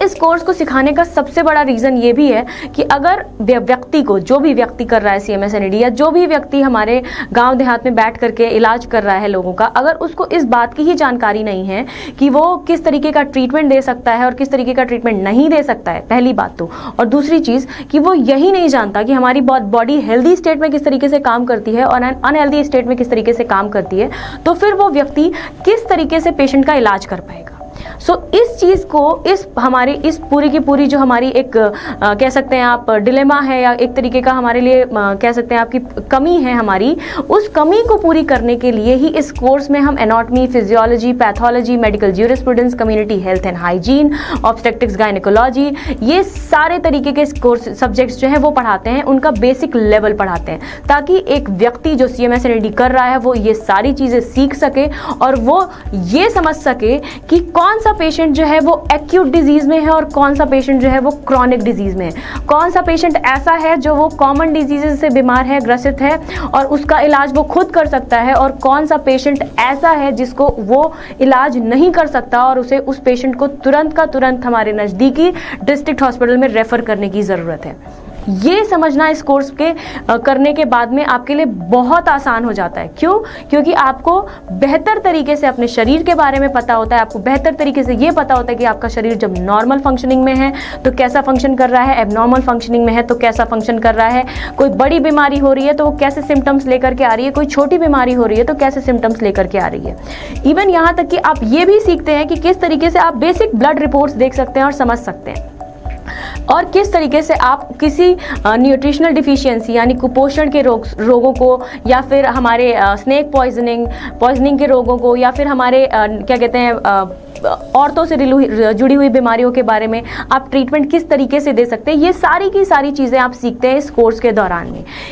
इस कोर्स को सिखाने का सबसे बड़ा रीज़न ये भी है कि अगर व्यक्ति को, जो भी व्यक्ति कर रहा है CMS-NED या जो भी व्यक्ति हमारे गांव देहात में बैठ करके इलाज कर रहा है लोगों का, अगर उसको इस बात की ही जानकारी नहीं है कि वो किस तरीके का ट्रीटमेंट दे सकता है और किस तरीके का ट्रीटमेंट नहीं दे सकता है, पहली बात तो, और दूसरी चीज़ कि वो यही नहीं जानता कि हमारी बॉडी हेल्दी स्टेट में किस तरीके से काम करती है और अनहेल्दी स्टेट में किस तरीके से काम करती है, तो फिर वो व्यक्ति किस तरीके से पेशेंट का इलाज कर पाएगा। सो इस चीज़ को, इस हमारी इस पूरी की पूरी जो हमारी एक कह सकते हैं आप डिलेमा है या एक तरीके का हमारे लिए कह सकते हैं आपकी कमी है हमारी, उस कमी को पूरी करने के लिए ही इस कोर्स में हम anatomy, physiology, pathology, medical jurisprudence, community health and hygiene, obstetrics, gynaecology, ये सारे तरीके के कोर्स सब्जेक्ट्स जो हैं वो पढ़ाते हैं, उनका बेसिक लेवल पढ़ाते हैं, ताकि एक व्यक्ति जो CMS-NED कर रहा है वो ये सारी चीज़ें सीख सके और वो ये समझ सके कि कौन सा पेशेंट जो है वो एक्यूट डिजीज में है और कौन सा पेशेंट जो है वो क्रॉनिक डिजीज में है, कौन सा पेशेंट ऐसा है जो वो कॉमन डिजीजेस से बीमार है, ग्रसित है और उसका इलाज वो खुद कर सकता है, और कौन सा पेशेंट ऐसा है जिसको वो इलाज नहीं कर सकता और उसे उस पेशेंट को तुरंत का तुरंत हमारे नज़दीकी डिस्ट्रिक्ट हॉस्पिटल में रेफर करने की ज़रूरत है। ये समझना इस कोर्स के करने के बाद में आपके लिए बहुत आसान हो जाता है। क्यों? क्योंकि आपको बेहतर तरीके से अपने शरीर के बारे में पता होता है, आपको बेहतर तरीके से ये पता होता है कि आपका शरीर जब नॉर्मल फंक्शनिंग में है तो कैसा फंक्शन कर रहा है, एबनॉर्मल फंक्शनिंग में है तो कैसा फंक्शन कर रहा है, कोई बड़ी बीमारी हो रही है तो वो कैसे सिम्टम्स लेकर के आ रही है, कोई छोटी बीमारी हो रही है तो कैसे सिम्टम्स लेकर के आ रही है। इवन यहाँ तक कि आप ये भी सीखते हैं कि किस तरीके से आप बेसिक ब्लड रिपोर्ट्स देख सकते हैं और समझ सकते हैं, और किस तरीके से आप किसी न्यूट्रिशनल डिफिशियंसी यानी कुपोषण के रोगों को, या फिर हमारे स्नेक पॉइजनिंग के रोगों को, या फिर हमारे क्या कहते हैं औरतों से जुड़ी हुई बीमारियों के बारे में आप ट्रीटमेंट किस तरीके से दे सकते हैं, ये सारी की सारी चीज़ें आप सीखते हैं इस कोर्स के दौरान में।